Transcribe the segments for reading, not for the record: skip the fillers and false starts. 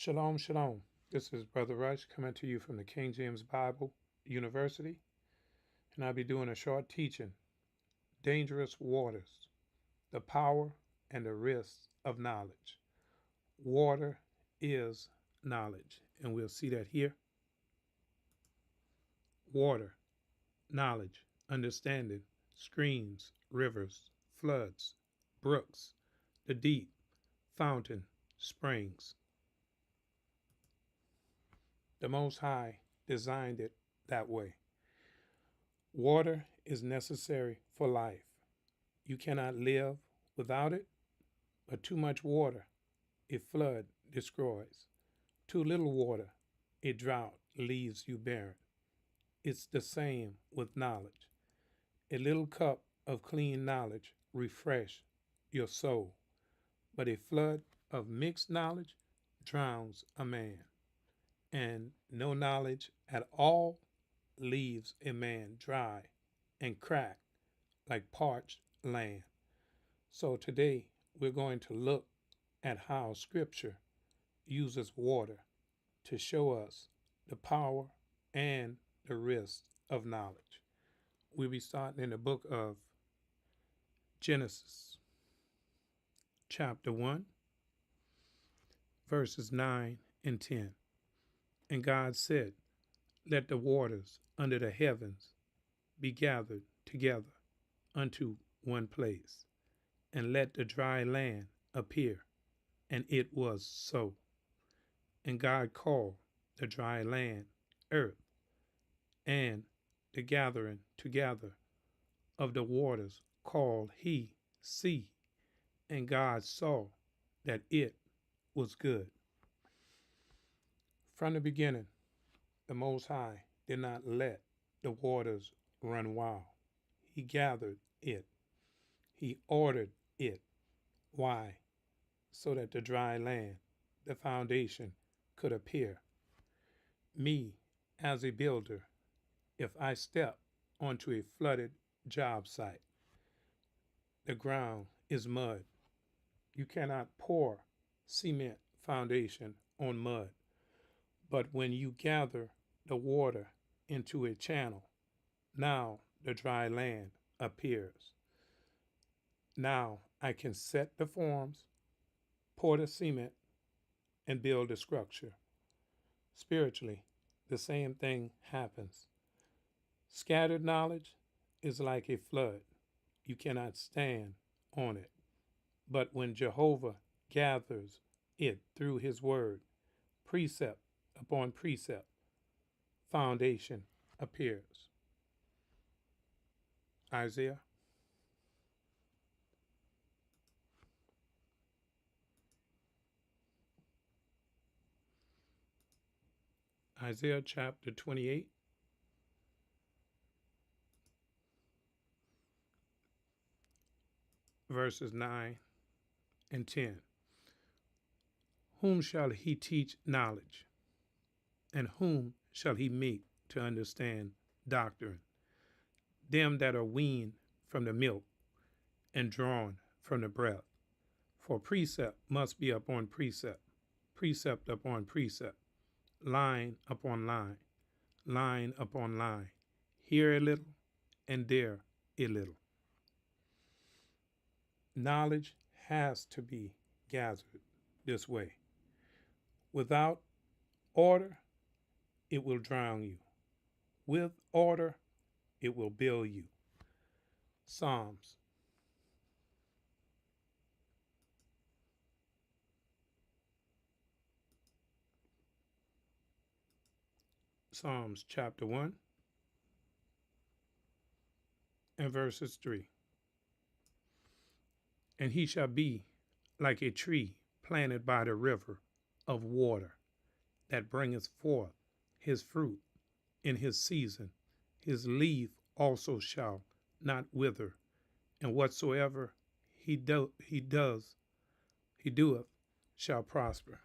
Shalom, shalom. This is Brother Rush coming to you from the King James Bible University, and I'll be doing a short teaching, Dangerous Waters, the Power and the Risks of Knowledge. Water is knowledge, and we'll see that here. Water, knowledge, understanding, streams, rivers, floods, brooks, the deep, fountain, springs. The Most High designed it that way. Water is necessary for life. You cannot live without it, but too much water, a flood destroys. Too little water, a drought leaves you barren. It's the same with knowledge. A little cup of clean knowledge refresh your soul, but a flood of mixed knowledge drowns a man. And no knowledge at all leaves a man dry and cracked like parched land. So today we're going to look at how Scripture uses water to show us the power and the risk of knowledge. We'll be starting in the book of Genesis, chapter 1, verses 9 and 10. And God said, "Let the waters under the heavens be gathered together unto one place, and let the dry land appear. And it was so. And God called the dry land earth, and the gathering together of the waters called he sea. And God saw that it was good." From the beginning, the Most High did not let the waters run wild. He gathered it. He ordered it. Why? So that the dry land, the foundation, could appear. Me, as a builder, if I step onto a flooded job site, the ground is mud. You cannot pour cement foundation on mud. But when you gather the water into a channel, now the dry land appears. Now I can set the forms, pour the cement, and build a structure. Spiritually, the same thing happens. Scattered knowledge is like a flood. You cannot stand on it. But when JEHOVAH gathers it through his word, precept upon precept, foundation appears. Isaiah chapter 28, verses 9 and 10. Whom shall he teach knowledge? And whom shall he make to understand doctrine? Them that are weaned from the milk and drawn from the breast. For precept must be upon precept, precept upon precept, line upon line, line upon line, here a little and there a little. Knowledge has to be gathered this way. Without order, it will drown you. With order, it will build you. Psalms chapter 1 and verses 3. And he shall be like a tree planted by the river of water, that bringeth forth his fruit in his season. His leaf also shall not wither, and whatsoever he doeth shall prosper.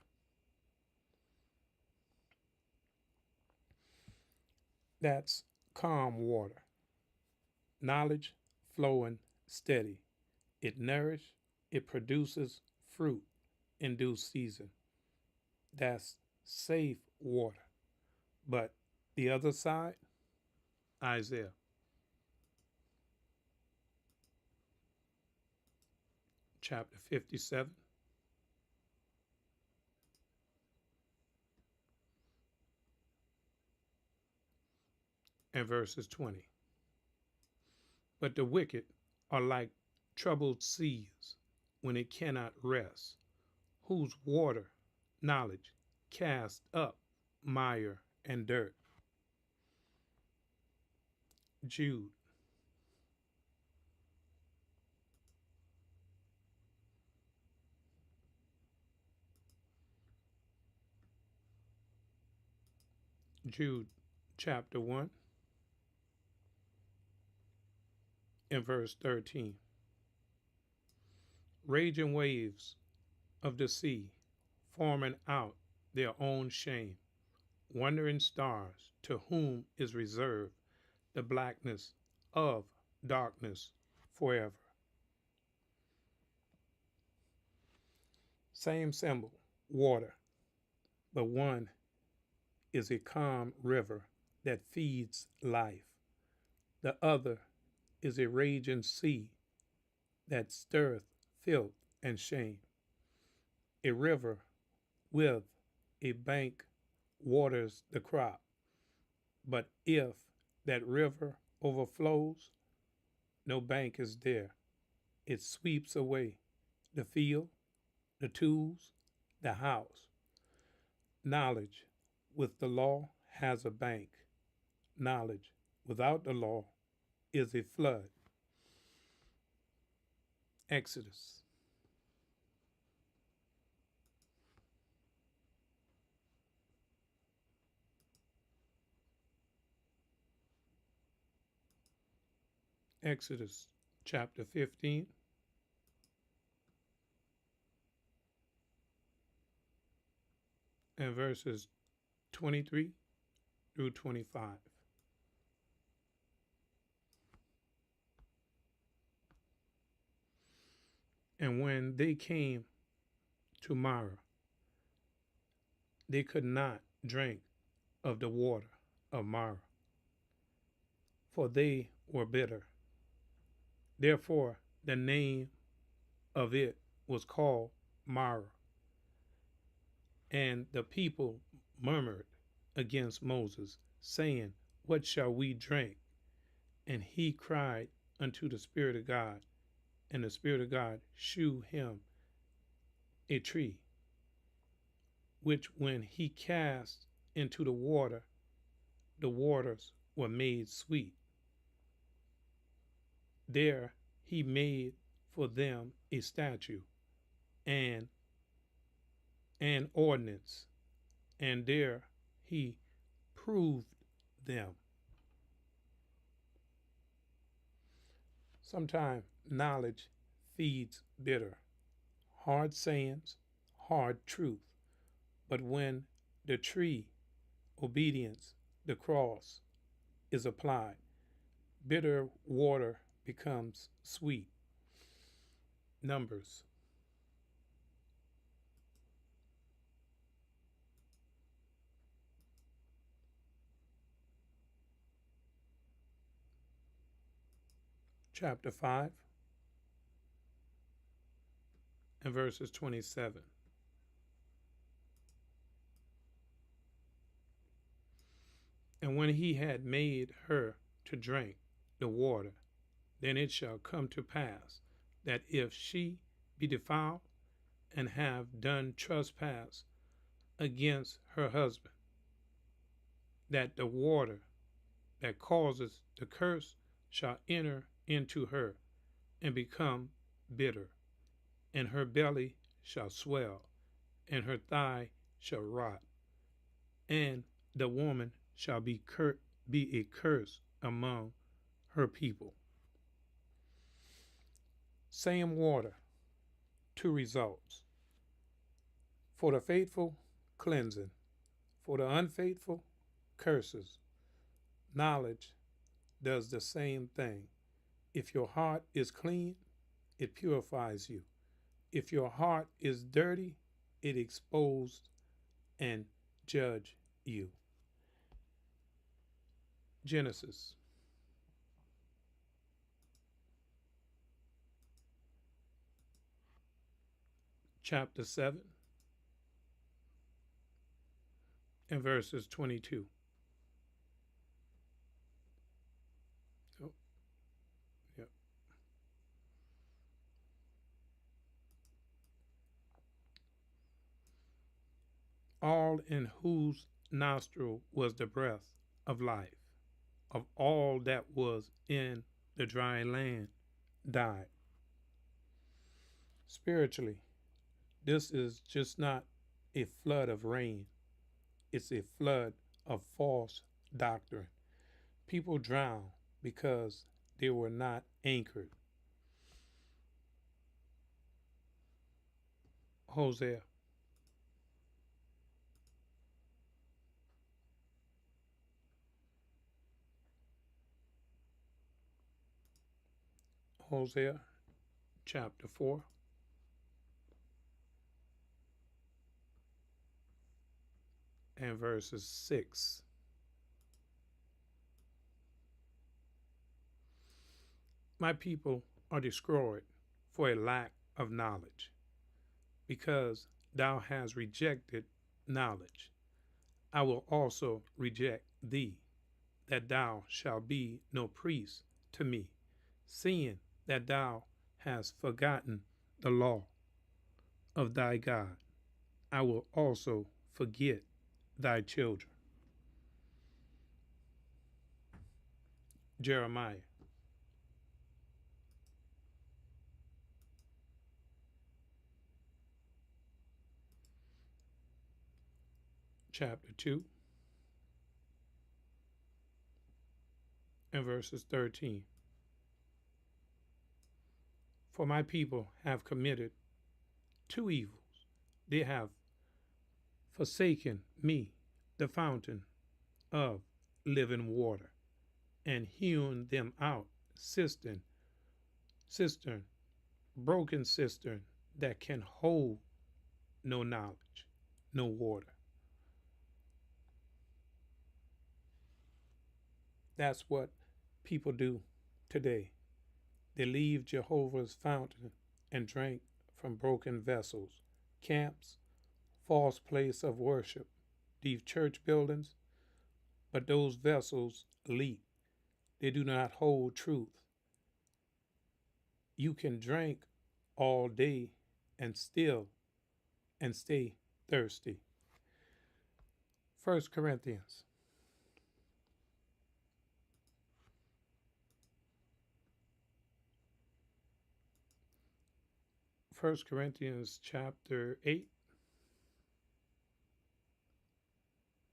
That's calm water. Knowledge flowing steady. It nourishes, it produces fruit in due season. That's safe water. But the other side, Isaiah chapter 57 and verses 20. But the wicked are like troubled seas when it cannot rest, whose water, knowledge, cast up mire and dirt. Jude Jude chapter 1 and verse 13. Raging waves of the sea, forming out their own shame, wandering stars, to whom is reserved the blackness of darkness forever. Same symbol, water, but one is a calm river that feeds life. The other is a raging sea that stirreth filth and shame. A river with a bank waters the crop, but if that river overflows, no bank is there. It sweeps away the field, the tools, the house. Knowledge with the law has a bank. Knowledge without the law is a flood. Exodus. Exodus chapter 15 and verses 23 through 25. And when they came to Marah, they could not drink of the water of Marah, for they were bitter. Therefore, the name of it was called Marah. And the people murmured against Moses, saying, what shall we drink? And he cried unto the Spirit of God, and the Spirit of God shewed him a tree, which when he cast into the waters were made sweet. There he made for them a statute and an ordinance, and there he proved them. Sometimes knowledge feeds bitter, hard sayings, hard truth. But when the tree, obedience, the cross, is applied, bitter water becomes sweet. Numbers chapter 5 and verses 27. And when he had made her to drink the water, then it shall come to pass that if she be defiled and have done trespass against her husband, that the water that causes the curse shall enter into her and become bitter, and her belly shall swell, and her thigh shall rot, and the woman shall be a curse among her people. Same water, two results. For the faithful, cleansing. For the unfaithful, curses. Knowledge does the same thing. If your heart is clean, it purifies you. If your heart is dirty, it exposes and judge you. Genesis chapter 7 and verses 22. Oh, yep. All in whose nostril was the breath of life, of all that was in the dry land, died. Spiritually, this is just not a flood of rain, it's a flood of false doctrine. People drown because they were not anchored. Hosea Hosea chapter 4 and verses 6. My people are destroyed for a lack of knowledge, because thou hast rejected knowledge. I will also reject thee, that thou shalt be no priest to me, seeing that thou hast forgotten the law of thy God. I will also forget thy children. Jeremiah chapter 2 and verses 13. For my people have committed two evils. They have forsaken me, the fountain of living water, and hewn them out cistern, broken cistern that can hold no knowledge, no water. That's what people do today. They leave Jehovah's fountain and drink from broken vessels, camps, false place of worship, these church buildings, but those vessels leak. They do not hold truth. You can drink all day and stay thirsty. 1 Corinthians. 1 Corinthians chapter 8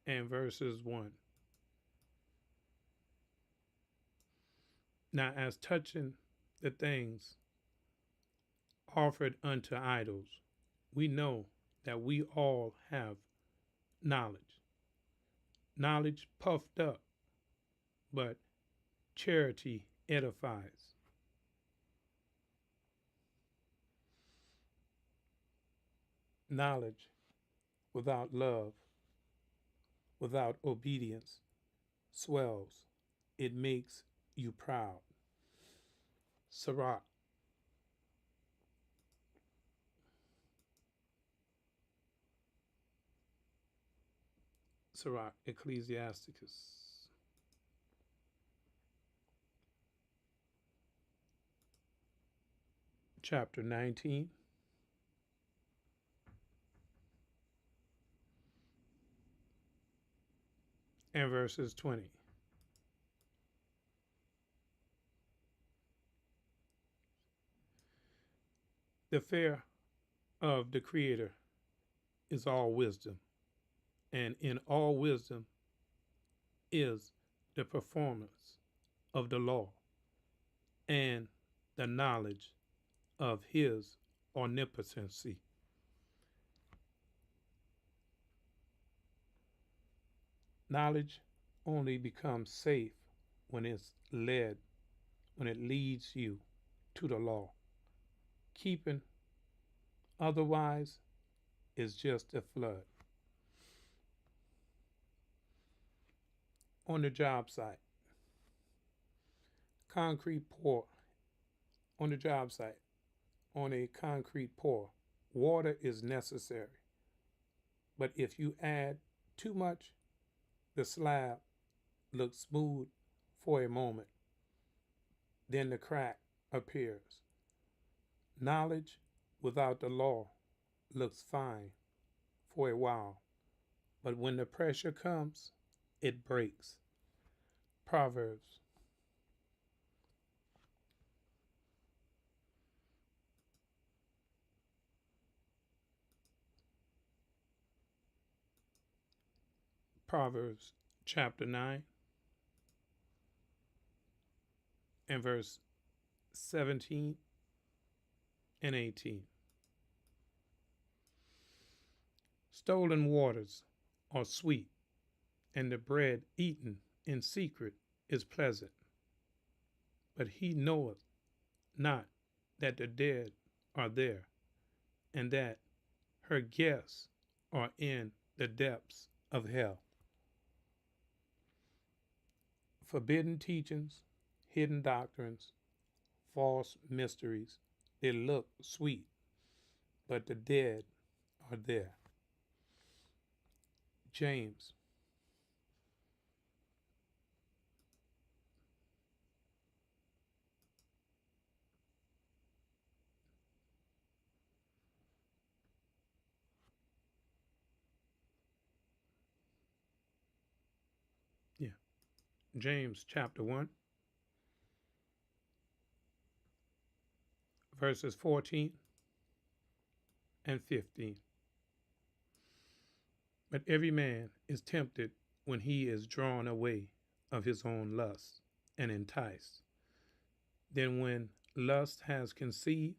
and verses 1. Now, as touching the things offered unto idols, we know that we all have knowledge. Knowledge puffed up, but charity edifies. Knowledge without love, without obedience, swells. It makes you proud. Sirach. Sirach, Ecclesiasticus. Chapter 19 and verses 20. The fear of the Creator is all wisdom, and in all wisdom is the performance of the law and the knowledge of his omnipotency. Knowledge only becomes safe when when it leads you to the law. Keeping otherwise is just a flood. on the job site. Concrete pour on the job site. On a concrete pour, water is necessary. But if you add too much, the slab looks smooth for a moment. Then the crack appears. Knowledge without the law looks fine for a while, but when the pressure comes, it breaks. Proverbs. Proverbs chapter 9 and verse 17 and 18. Stolen waters are sweet, and the bread eaten in secret is pleasant. But he knoweth not that the dead are there, and that her guests are in the depths of hell. Forbidden teachings, hidden doctrines, false mysteries, they look sweet, but the dead are there. James. Yeah. James chapter 1, verses 14 and 15. But every man is tempted when he is drawn away of his own lust and enticed. Then when lust has conceived,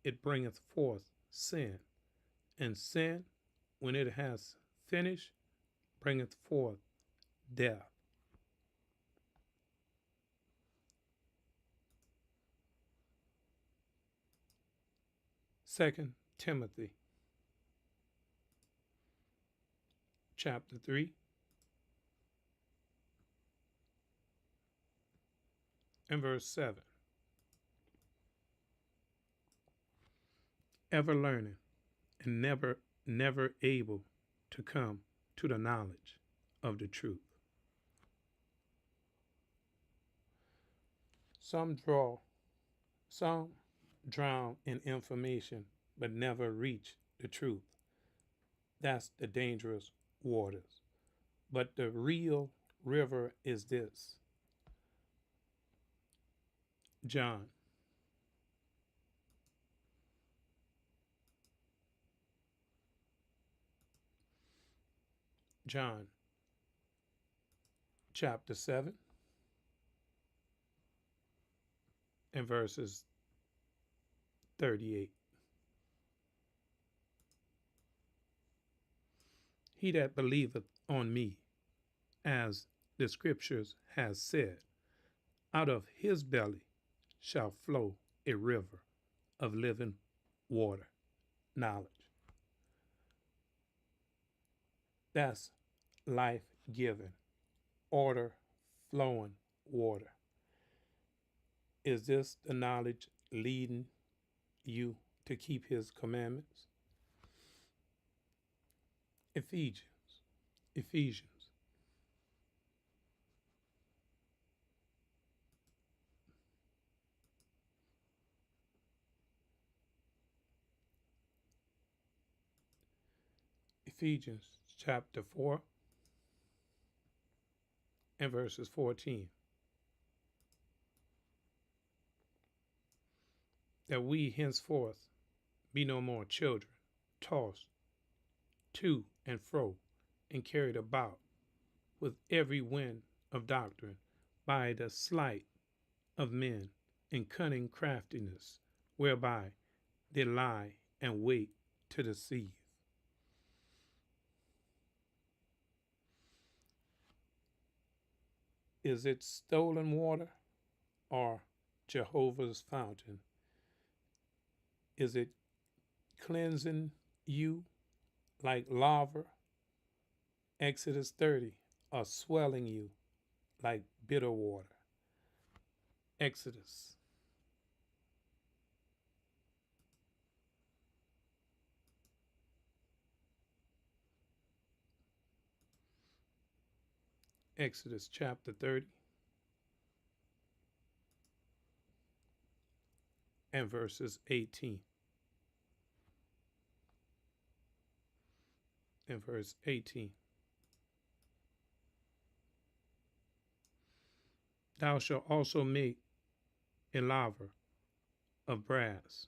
it bringeth forth sin. And sin, when it has finished, bringeth forth death. Second Timothy chapter 3 and verse 7. Ever learning and never able to come to the knowledge of the truth. Some drown in information but never reach the truth. That's the dangerous waters. But the real river is this. John chapter 7 and verses 38. He that believeth on me, as the scriptures has said, out of his belly shall flow a river of living water, knowledge. That's life-giving, order-flowing water. Is this the knowledge leading you to keep his commandments? Ephesians chapter 4 and verses 14. That we henceforth be no more children, tossed to and fro, and carried about with every wind of doctrine by the sleight of men and cunning craftiness, whereby they lie and wait to deceive. Is it stolen water or Jehovah's fountain? Is it cleansing you like lava, Exodus 30, or swelling you like bitter water. Exodus. Exodus chapter 30 and verses 18. And verse 18. Thou shalt also make a laver of brass.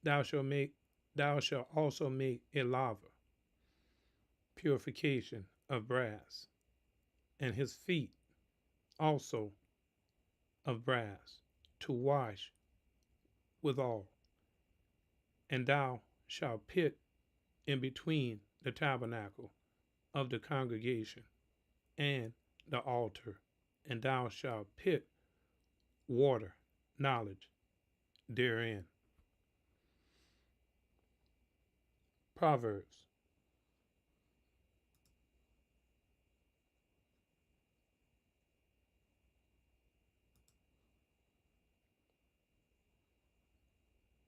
Thou shalt also make a laver, purification of brass, and his feet also of brass, to wash withal. And thou shalt put in between the tabernacle of the congregation and the altar, and thou shalt put water, knowledge, therein. Proverbs.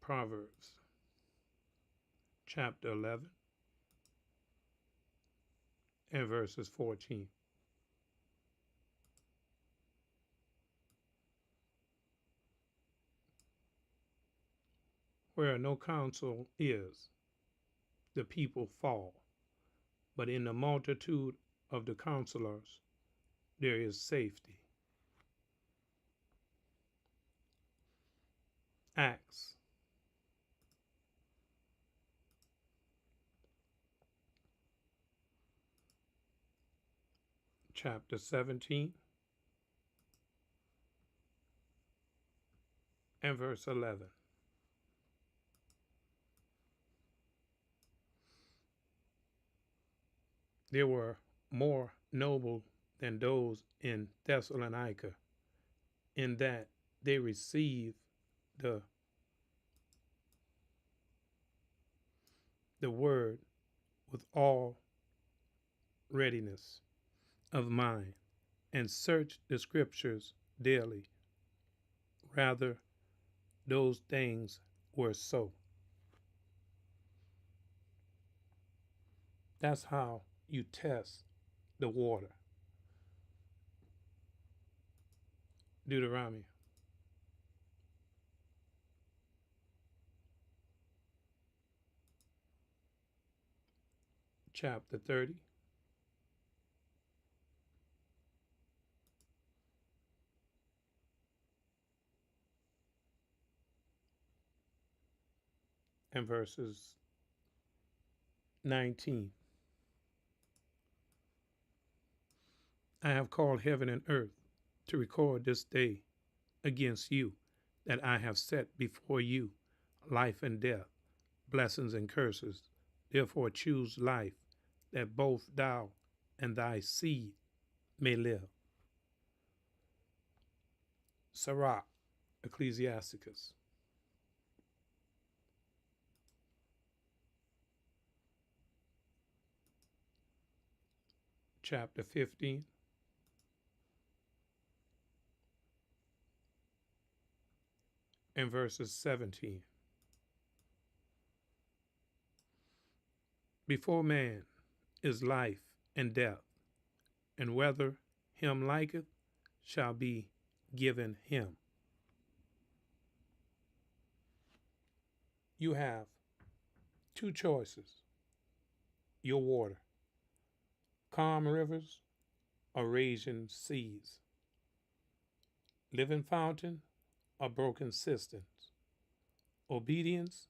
Proverbs chapter 11 and verses 14. Where no counsel is, the people fall, but in the multitude of the counselors there is safety. Acts chapter 17 and verse 11. There were more noble than those in Thessalonica, in that they received the word with all readiness of mind, and searched the scriptures daily. Rather, those things were so. That's how you test the water. Deuteronomy chapter 30 and verses 19. I have called heaven and earth to record this day against you, that I have set before you life and death, blessings and curses. Therefore choose life, that both thou and thy seed may live. Sirach, Ecclesiasticus. Chapter 15 and verses 17. Before man is life and death, and whether him liketh shall be given him. You have two choices: your water, calm rivers or raging seas, living fountain or broken cisterns, obedience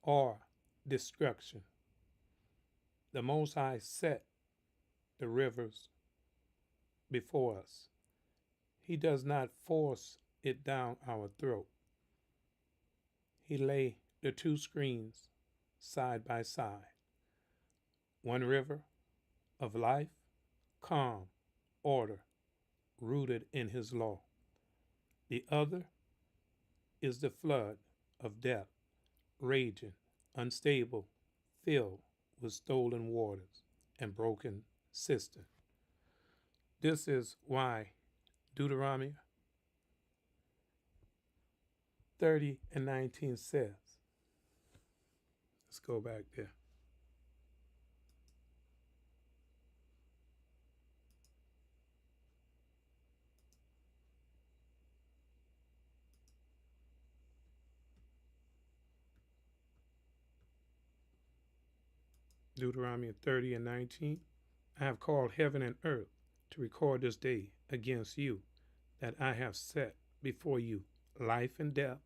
or destruction. The Most High set the rivers before us. He does not force it down our throat. He lay the two screens side by side. One river of life, calm, order, rooted in his law. The other is the flood of death, raging, unstable, filled with stolen waters. and broken cistern. This is why Deuteronomy 30:19 says, let's go back there. Deuteronomy 30:19. I have called heaven and earth to record this day against you, that I have set before you life and death,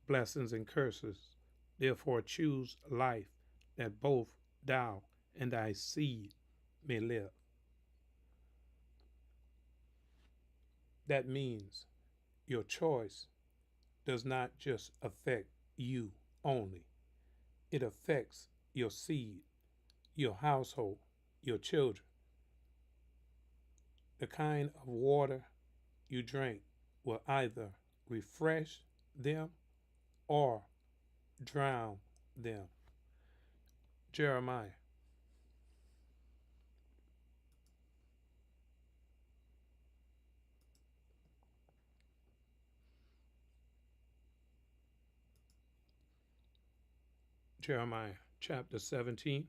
blessings and curses. Therefore choose life, that both thou and thy seed may live. That means your choice does not just affect you only. It affects your seed, your household, your children. The kind of water you drink will either refresh them or drown them. Jeremiah chapter 17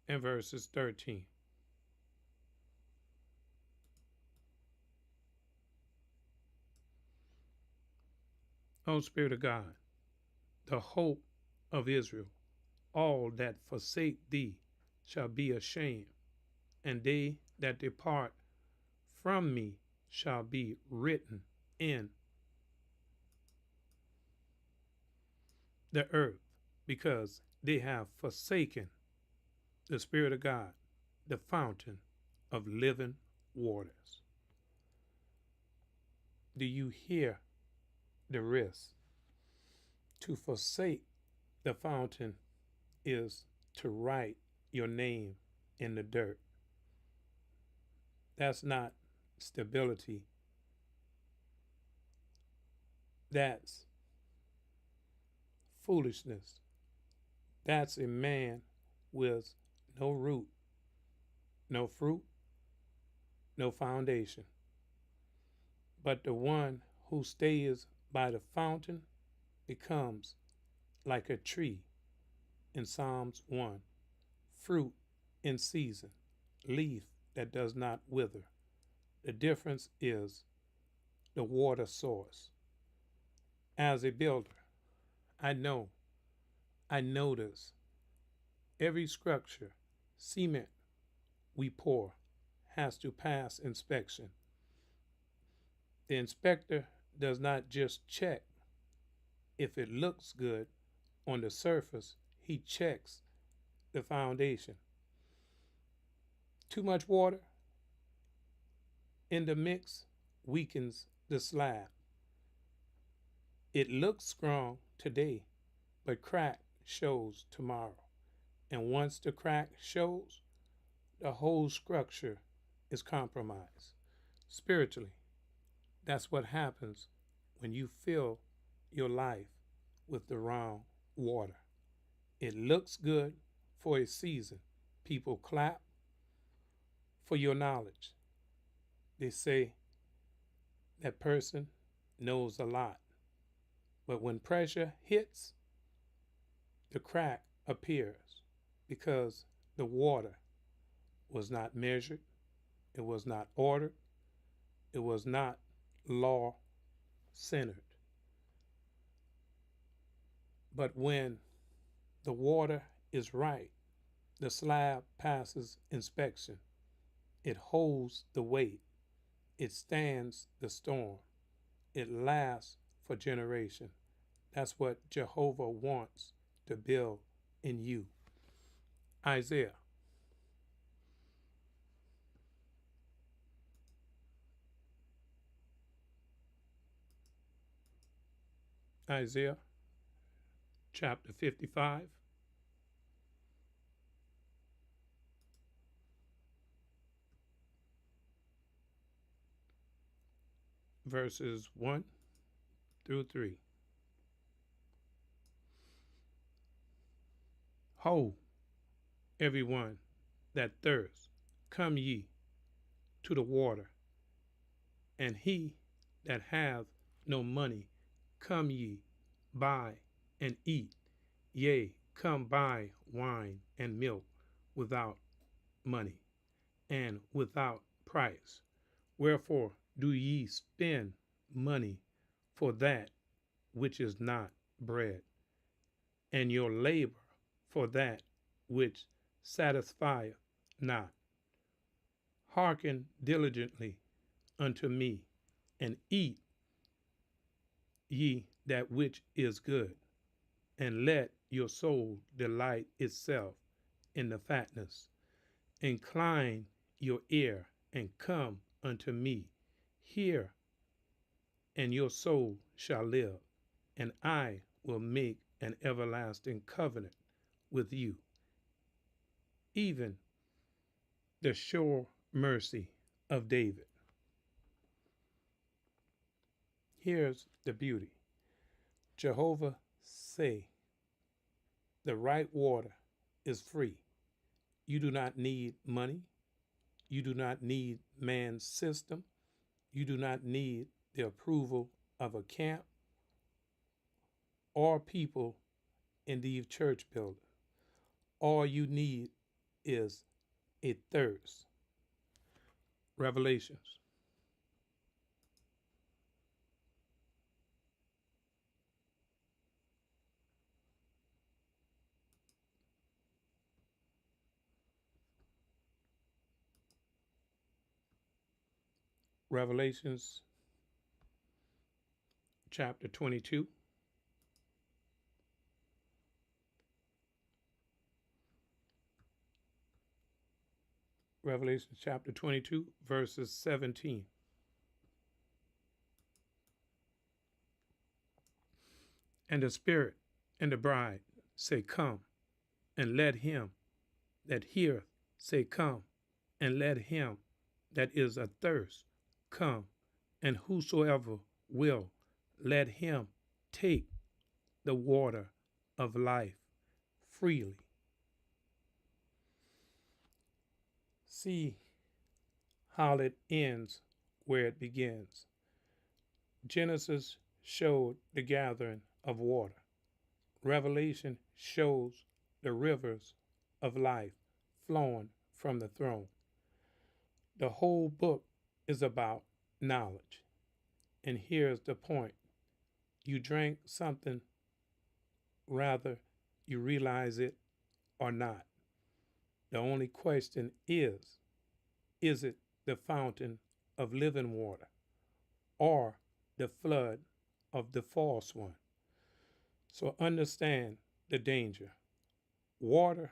and verses 13. O Spirit of God, the hope of Israel, all that forsake thee shall be ashamed, and they that depart from me shall be written in the earth, because they have forsaken the Spirit of God, the fountain of living waters. Do you hear the risk? To forsake the fountain is to write your name in the dirt. That's not stability. That's foolishness. That's a man with no root, no fruit, no foundation. But the one who stays by the fountain becomes like a tree in Psalms 1, fruit in season, leaf that does not wither. The difference is the water source. As a builder, I notice every structure, cement we pour has to pass inspection. The inspector does not just check if it looks good on the surface, he checks the foundation. Too much water in the mix weakens the slab. It looks strong today, but crack shows tomorrow. And once the crack shows, the whole structure is compromised. Spiritually, that's what happens when you fill your life with the wrong water. It looks good for a season. People clap for your knowledge. They say that person knows a lot. But when pressure hits, the crack appears because the water was not measured, it was not ordered, it was not law centered. But when the water is right, the slab passes inspection. It holds the weight. It stands the storm. It lasts for generation. That's what Jehovah wants to build in you. Isaiah chapter 55, verses 1 through 3. Ho, everyone that thirsts, come ye to the water, and he that hath no money, come ye, buy and eat. Yea, come buy wine and milk without money and without price. Wherefore do ye spend money for that which is not bread, and your labor for that which satisfieth not? Hearken diligently unto me, and eat ye that which is good, and let your soul delight itself in the fatness. Incline your ear and come unto me. Hear, and your soul shall live, and I will make an everlasting covenant with you, even the sure mercy of David. Here's the beauty. Jehovah say, the right water is free. You do not need money. You do not need man's system. You do not need the approval of a camp or people in these church buildings. All you need is a thirst. Revelations. Revelations chapter 22. Revelation chapter 22, verses 17. And the Spirit and the bride say, come, and let him that heareth say, come, and let him that is athirst come, and whosoever will, let him take the water of life freely. See how it ends where it begins. Genesis showed the gathering of water. Revelation shows the rivers of life flowing from the throne. The whole book is about knowledge. And here's the point. You drank something, rather you realize it or not. The only question is it the fountain of living water or the flood of the false one? So understand the danger. Waters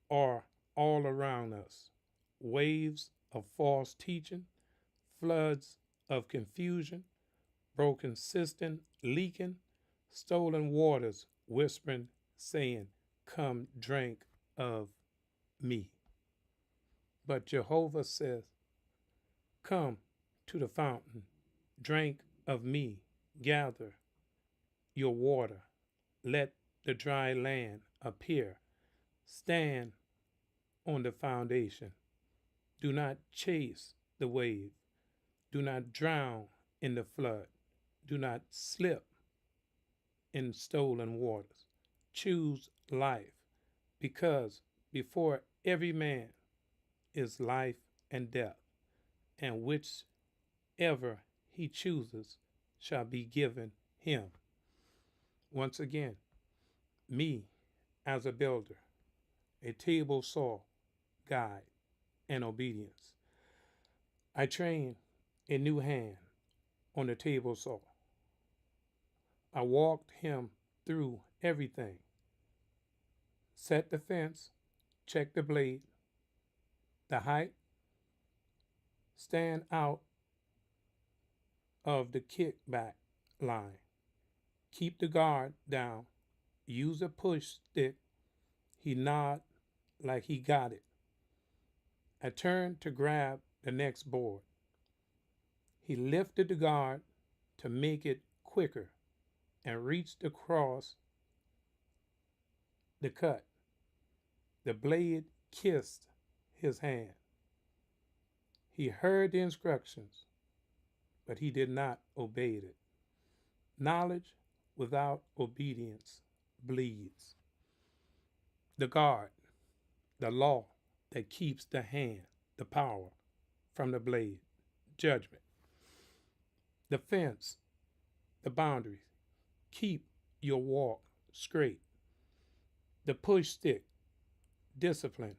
are all around us. Waves of false teaching, floods of confusion, broken cistern leaking, stolen waters whispering, saying, come drink of me. But Jehovah says, come to the fountain, drink of me, gather your water, let the dry land appear, stand on the foundation. Do not chase the wave. Do not drown in the flood. Do not slip in stolen waters. Choose life, because before every man is life and death, and whichever he chooses shall be given him. Once again, me as a builder, a table saw, guide, and obedience. I train a new hand on the table saw. I walked him through everything. Set the fence, check the blade, the height, stand out of the kickback line. Keep the guard down. Use a push stick. He nod like he got it. I turned to grab the next board. He lifted the guard to make it quicker and reached across the cut. The blade kissed his hand. He heard the instructions, but he did not obey it. Knowledge without obedience bleeds. The guard, the law that keeps the hand, the power from the blade, judgment. The fence, the boundaries, keep your walk straight. The push stick, discipline,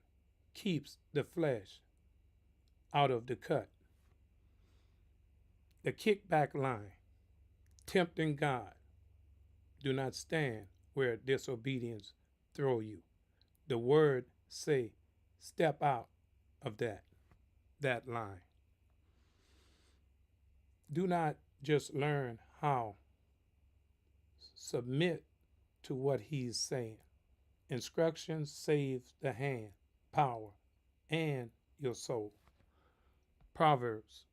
keeps the flesh out of the cut. The kickback line, tempting God, do not stand where disobedience throw you. The word say, step out of that line. Do not just learn how, submit to what he's saying. Instructions saves the hand, power, and your soul. Proverbs.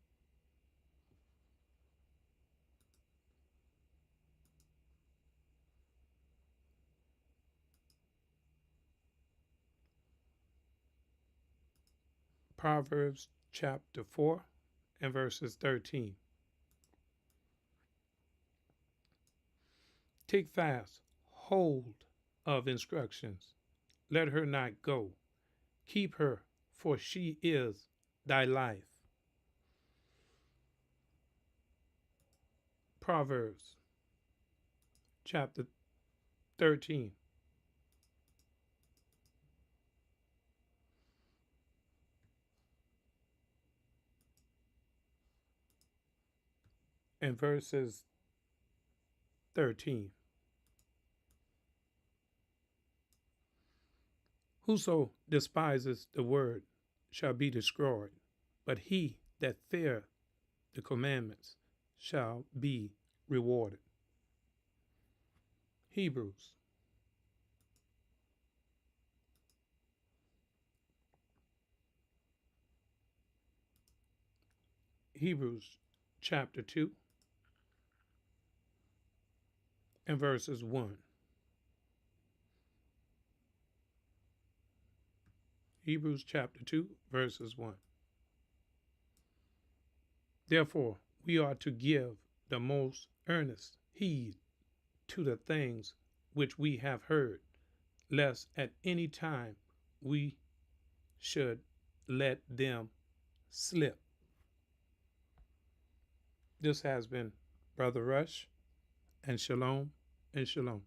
Proverbs chapter 4 and verses 13. Take fast hold of instructions. Let her not go. Keep her, for she is thy life. Proverbs chapter 13 and verses 13. Whoso despises the word shall be destroyed, but he that feareth the commandments shall be rewarded. Hebrews. Hebrews chapter 2 and verses 1. Hebrews chapter 2 verses 1. Therefore, we are to give the most earnest heed to the things which we have heard, lest at any time we should let them slip. This has been Brother Rush, and shalom and shalom.